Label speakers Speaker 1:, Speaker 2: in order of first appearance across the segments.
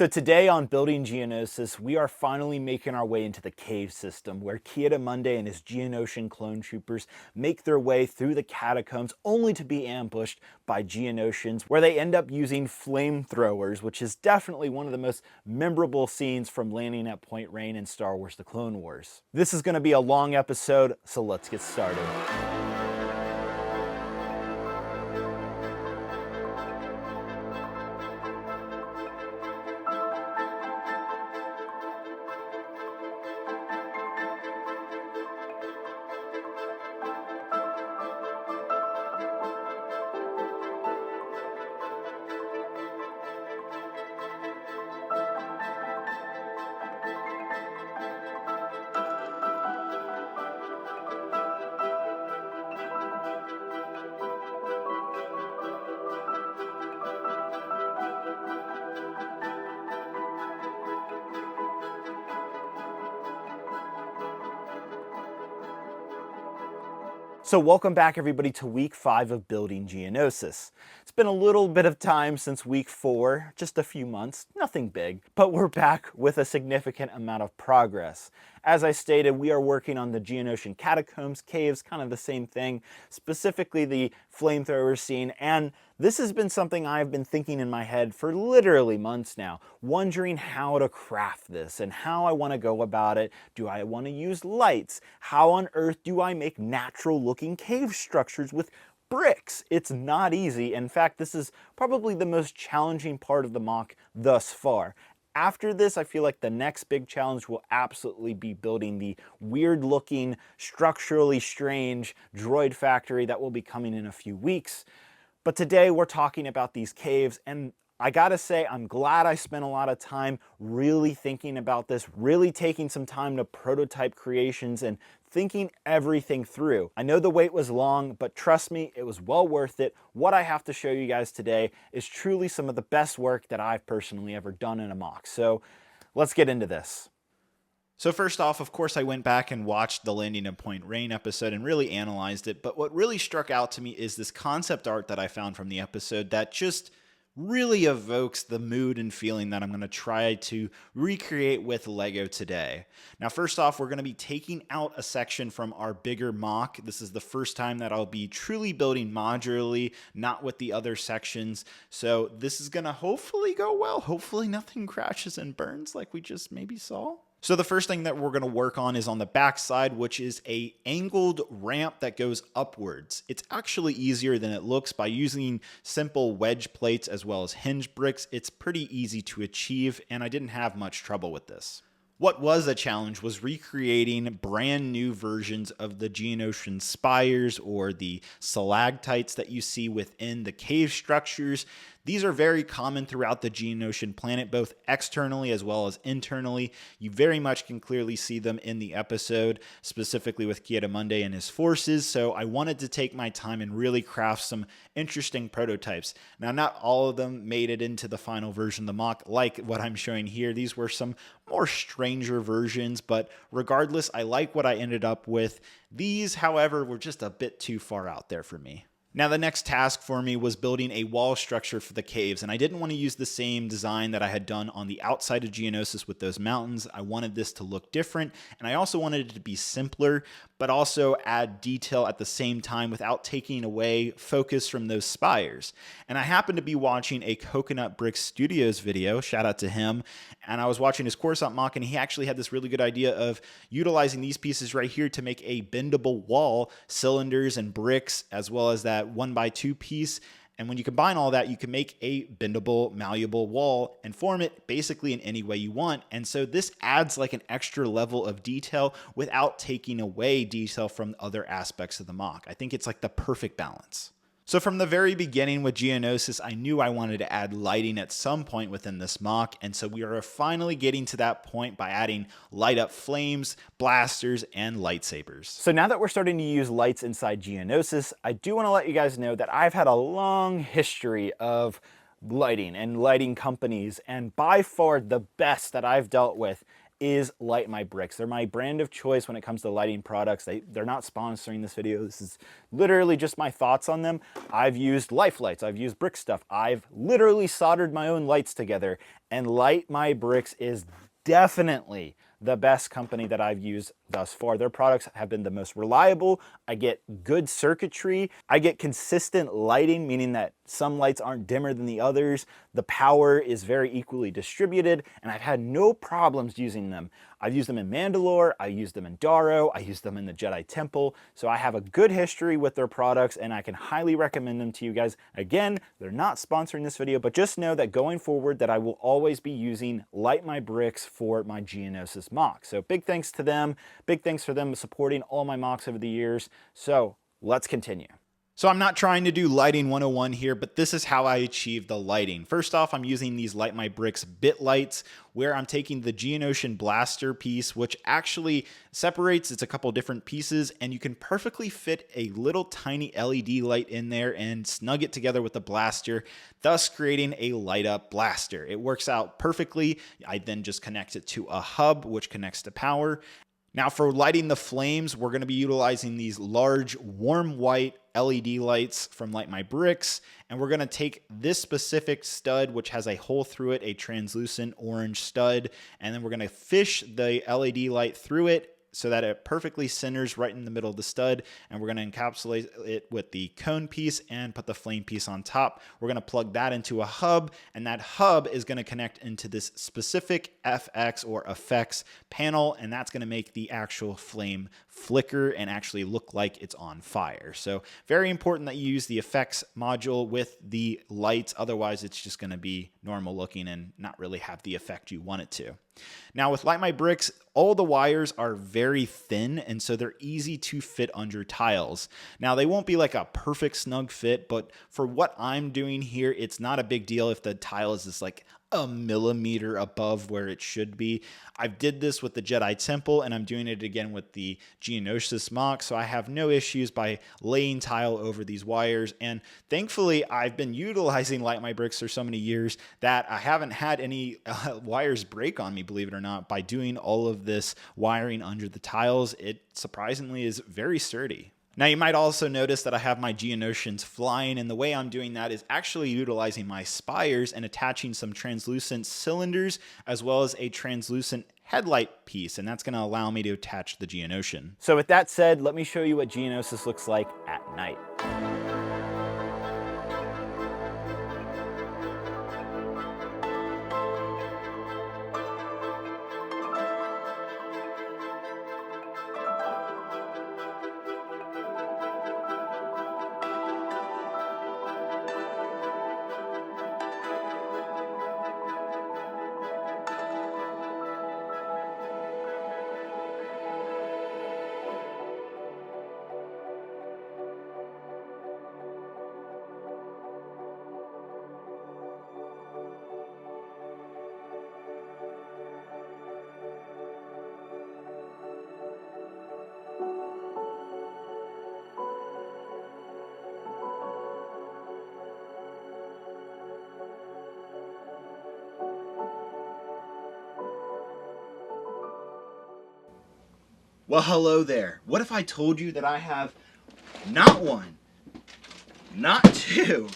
Speaker 1: So today on Building Geonosis, we are finally making our way into the cave system where Geonosis and his Geonosian clone troopers make their way through the catacombs only to be ambushed by Geonosians, where they end up using flamethrowers, which is definitely one of the most memorable scenes from landing at Point Rain in Star Wars: The Clone Wars. This is going to be a long episode, so let's get started. So welcome back everybody to week 5 of Building Geonosis. It's been a little bit of time since week 4, just a few months, nothing big, but we're back with a significant amount of progress. As I stated, we are working on the Geonosian catacombs, caves, kind of the same thing, specifically the flamethrower scene, and this has been something I've been thinking in my head for literally months now, wondering how to craft this and how I want to go about it. Do I want to use lights? How on earth do I make natural looking cave structures with bricks? It's not easy. In fact, this is probably the most challenging part of the mock thus far. After this, I feel like the next big challenge will absolutely be building the weird looking, structurally strange droid factory that will be coming in a few weeks. But today we're talking about these caves, and I gotta say, I'm glad I spent a lot of time really thinking about this, really taking some time to prototype creations and thinking everything through. I know the wait was long, but trust me, it was well worth it. What I have to show you guys today is truly some of the best work that I've personally ever done in a mock. So let's get into this. So first off, of course, I went back and watched the Landing at Point Rain episode and really analyzed it. But what really struck out to me is this concept art that I found from the episode that just really evokes the mood and feeling that I'm going to try to recreate with Lego today. Now, first off, we're going to be taking out a section from our bigger mock. This is the first time that I'll be truly building modularly, not with the other sections. So this is going to hopefully go well. Hopefully nothing crashes and burns like we just maybe saw. So the first thing that we're going to work on is on the back side, which is a angled ramp that goes upwards. It's actually easier than it looks by using simple wedge plates as well as hinge bricks. It's pretty easy to achieve, and I didn't have much trouble with this. What was a challenge was recreating brand new versions of the Geonosian spires or the stalactites that you see within the cave structures. These are very common throughout the Geonosian planet, both externally as well as internally. You very much can clearly see them in the episode, specifically with Geonosis and his forces. So I wanted to take my time and really craft some interesting prototypes. Now, not all of them made it into the final version of the mock, like what I'm showing here. These were some more stranger versions, but regardless, I like what I ended up with. These, however, were just a bit too far out there for me. Now, the next task for me was building a wall structure for the caves, and I didn't want to use the same design that I had done on the outside of Geonosis with those mountains. I wanted this to look different, and I also wanted it to be simpler, but also add detail at the same time without taking away focus from those spires. And I happened to be watching a Coconut Brick Studios video, shout out to him, and I was watching his Coruscant mock, and he actually had this really good idea of utilizing these pieces right here to make a bendable wall, cylinders and bricks, as well as that 1x2 piece. And when you combine all that, you can make a bendable, malleable wall and form it basically in any way you want. And so this adds like an extra level of detail without taking away detail from other aspects of the mock. I think it's like the perfect balance. So from the very beginning with Geonosis, I knew I wanted to add lighting at some point within this mock, and so we are finally getting to that point by adding light up flames, blasters, and lightsabers. So now that we're starting to use lights inside Geonosis, I do want to let you guys know that I've had a long history of lighting and lighting companies, and by far the best that I've dealt with is Light My Bricks. They're my brand of choice when it comes to lighting products. They're not sponsoring this video. This is literally just my thoughts on them. I've used Life Lights. I've used Brick Stuff. I've literally soldered my own lights together, and Light My Bricks is definitely the best company that I've used thus far. Their products have been the most reliable. I get good circuitry. I get consistent lighting, meaning that some lights aren't dimmer than the others. The power is very equally distributed, and I've had no problems using them. I've used them in Mandalore, I used them in Darrow, I used them in the Jedi Temple, so I have a good history with their products, and I can highly recommend them to you guys. Again, they're not sponsoring this video, but just know that going forward that I will always be using Light My Bricks for my Geonosis MOC. So big thanks to them, big thanks for them supporting all my MOCs over the years. So let's continue. So I'm not trying to do lighting 101 here, but this is how I achieve the lighting. First off, I'm using these Light My Bricks bit lights, where I'm taking the Geonosis blaster piece, which actually separates. It's a couple different pieces, and you can perfectly fit a little tiny LED light in there and snug it together with the blaster, thus creating a light up blaster. It works out perfectly. I then just connect it to a hub, which connects to power. Now for lighting the flames, we're going to be utilizing these large warm white LED lights from Light My Bricks, and we're going to take this specific stud, which has a hole through it, a translucent orange stud, and then we're going to fish the LED light through it so that it perfectly centers right in the middle of the stud, and we're going to encapsulate it with the cone piece and put the flame piece on top. We're going to plug that into a hub, and that hub is going to connect into this specific FX or effects panel, and that's going to make the actual flame flicker and actually look like it's on fire. So very important that you use the effects module with the lights, otherwise it's just going to be normal looking and not really have the effect you want it to. Now with Light My Bricks, all the wires are very thin, and so they're easy to fit under tiles. Now they won't be like a perfect snug fit, but for what I'm doing here, it's not a big deal if the tile is just like a millimeter above where it should be. I did this with the Jedi Temple, and I'm doing it again with the Geonosis MOC, so I have no issues by laying tile over these wires. And thankfully, I've been utilizing Light My Bricks for so many years that I haven't had any wires break on me, believe it or not. By doing all of this wiring under the tiles, it surprisingly is very sturdy. Now you might also notice that I have my Geonosians flying, and the way I'm doing that is actually utilizing my spires and attaching some translucent cylinders as well as a translucent headlight piece, and that's going to allow me to attach the Geonosian. So with that said, let me show you what Geonosis looks like at night. Well, hello there. What if I told you that I have not one, not two,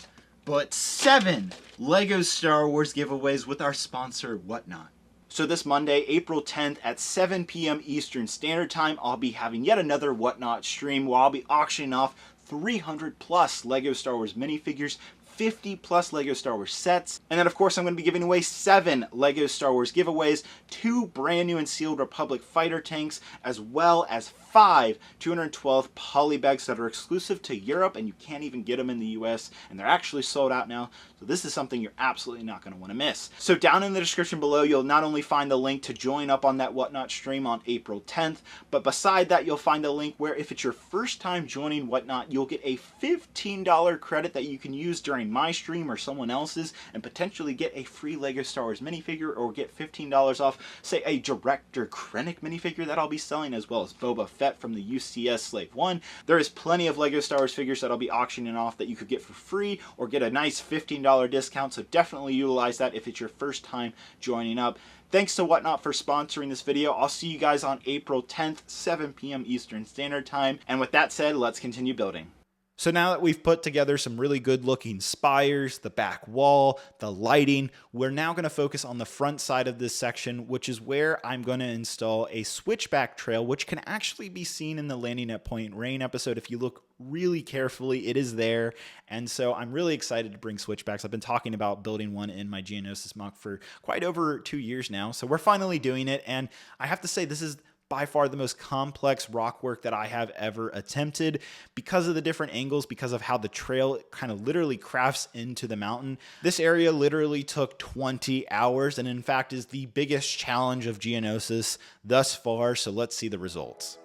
Speaker 1: but 7 LEGO Star Wars giveaways with our sponsor, Whatnot. So this Monday, April 10th at 7 p.m. Eastern Standard Time, I'll be having yet another Whatnot stream where I'll be auctioning off 300 plus LEGO Star Wars minifigures, 50 plus LEGO Star Wars sets, and then of course I'm going to be giving away 7 LEGO Star Wars giveaways, 2 brand new and sealed Republic fighter tanks, as well as 5 212 polybags that are exclusive to Europe, and you can't even get them in the US, and they're actually sold out now. So this is something you're absolutely not going to want to miss. So down in the description below, you'll not only find the link to join up on that Whatnot stream on April 10th, but beside that you'll find a link where if it's your first time joining Whatnot, you'll get a $15 credit that you can use during my stream or someone else's, and potentially get a free LEGO Star Wars minifigure, or get $15 off, say, a Director Krennic minifigure that I'll be selling, as well as Boba Fett from the UCS Slave 1. There is plenty of LEGO Star Wars figures that I'll be auctioning off that you could get for free or get a nice $15 discount, so definitely utilize that if it's your first time joining up. Thanks to Whatnot for sponsoring this video. I'll see you guys on April 10th, 7 p.m. Eastern Standard Time. And with that said, let's continue building. So now that we've put together some really good looking spires, the back wall, the lighting, we're now going to focus on the front side of this section, which is where I'm going to install a switchback trail, which can actually be seen in the landing at Point Rain episode. If you look really carefully, it is there. And so I'm really excited to bring switchbacks. I've been talking about building one in my Geonosis mock for quite over 2 years now. So we're finally doing it. And I have to say, this is by far the most complex rock work that I have ever attempted because of the different angles, because of how the trail kind of literally crafts into the mountain. This area literally took 20 hours and in fact is the biggest challenge of Geonosis thus far. So let's see the results.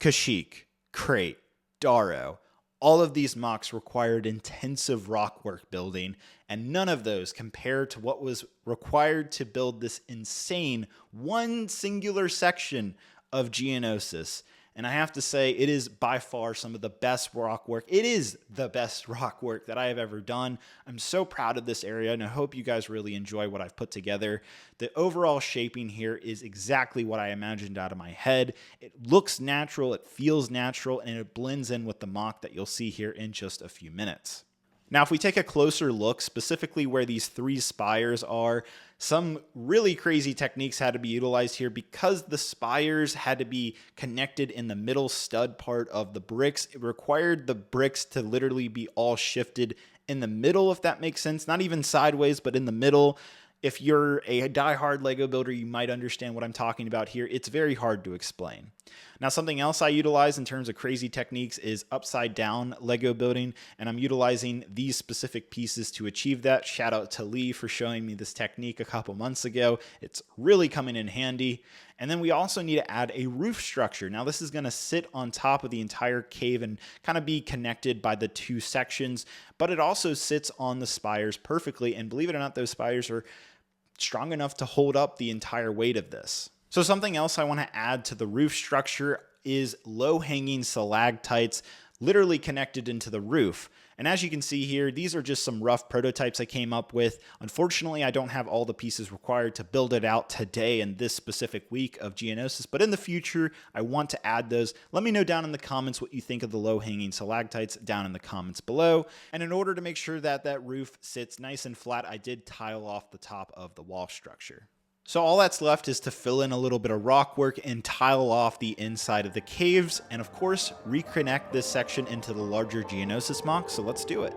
Speaker 1: Kashyyyk, Crate, Darrow, all of these mocks required intensive rock work building, and none of those compare to what was required to build this insane one singular section of Geonosis. And I have to say, it is by far some of the best rock work. It is the best rock work that I have ever done. I'm so proud of this area, and I hope you guys really enjoy what I've put together. The overall shaping here is exactly what I imagined out of my head. It looks natural, it feels natural, and it blends in with the mock that you'll see here in just a few minutes. Now, if we take a closer look, specifically where these 3 spires are, some really crazy techniques had to be utilized here because the spires had to be connected in the middle stud part of the bricks. It required the bricks to literally be all shifted in the middle, if that makes sense. Not even sideways, but in the middle. If you're a diehard Lego builder, you might understand what I'm talking about here. It's very hard to explain. Now, something else I utilize in terms of crazy techniques is upside down Lego building, and I'm utilizing these specific pieces to achieve that. Shout out to Lee for showing me this technique a couple months ago. It's really coming in handy. And then we also need to add a roof structure. Now, this is going to sit on top of the entire cave and kind of be connected by the 2 sections, but it also sits on the spires perfectly. And believe it or not, those spires are strong enough to hold up the entire weight of this. So something else I want to add to the roof structure is low-hanging stalactites literally connected into the roof. And as you can see here, these are just some rough prototypes I came up with. Unfortunately, I don't have all the pieces required to build it out today in this specific week of Geonosis, but in the future, I want to add those. Let me know down in the comments what you think of the low-hanging stalactites down in the comments below. And in order to make sure that that roof sits nice and flat, I did tile off the top of the wall structure. So all that's left is to fill in a little bit of rock work and tile off the inside of the caves, and of course, reconnect this section into the larger Geonosis mock, so let's do it.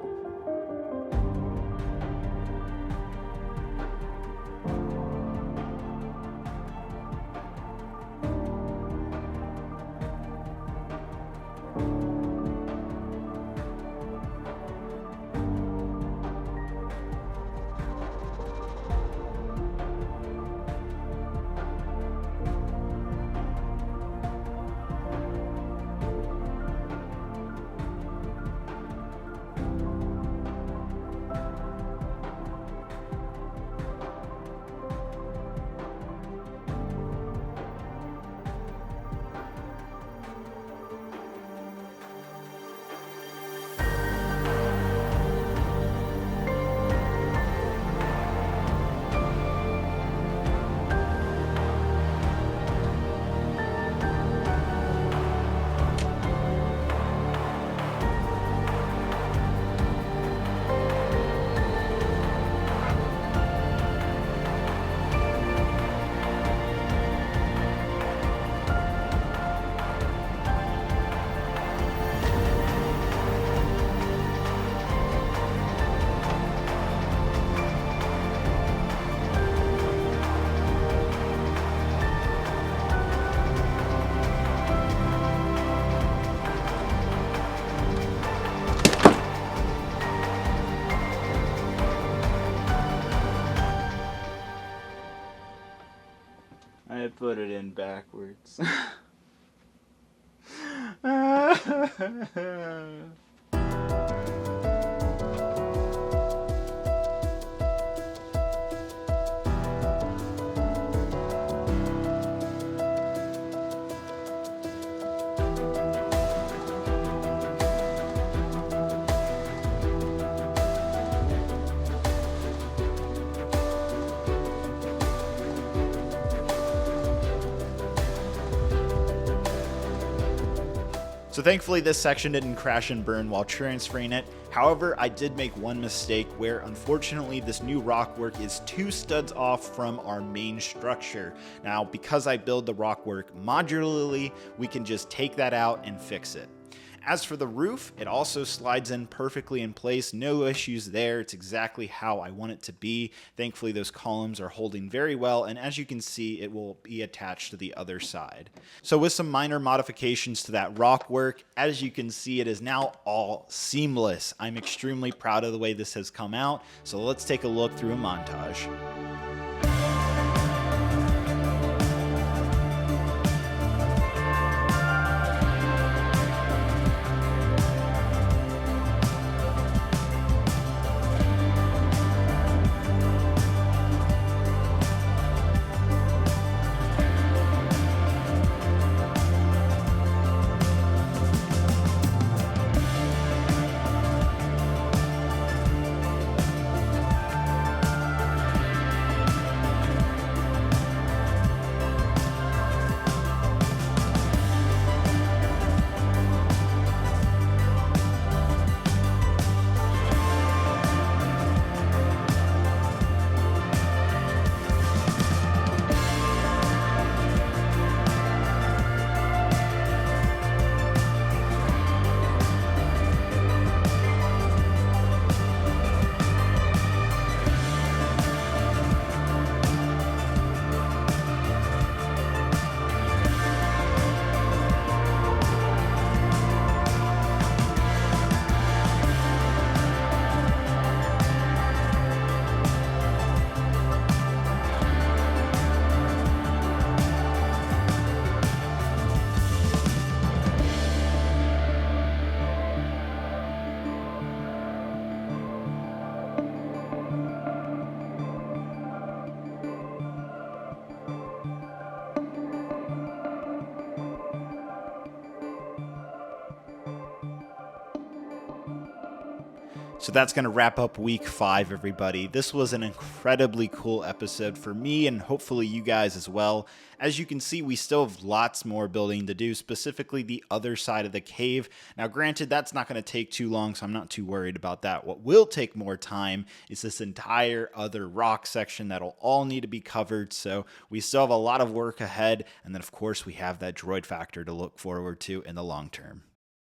Speaker 2: I put it in backwards.
Speaker 1: So thankfully this section didn't crash and burn while transferring it. However, I did make one mistake where unfortunately this new rock work is 2 studs off from our main structure. Now, because I build the rock work modularly, we can just take that out and fix it. As for the roof, it also slides in perfectly in place, no issues there. It's exactly how I want it to be. Thankfully, those columns are holding very well, and as you can see, it will be attached to the other side. So with some minor modifications to that rock work, as you can see, it is now all seamless. I'm extremely proud of the way this has come out, so let's take a look through a montage. So that's going to wrap up week 5, everybody. This was an incredibly cool episode for me and hopefully you guys as well. As you can see, we still have lots more building to do, specifically the other side of the cave. Now, granted, that's not going to take too long, so I'm not too worried about that. What will take more time is this entire other rock section that'll all need to be covered. So we still have a lot of work ahead. And then, of course, we have that droid factor to look forward to in the long term.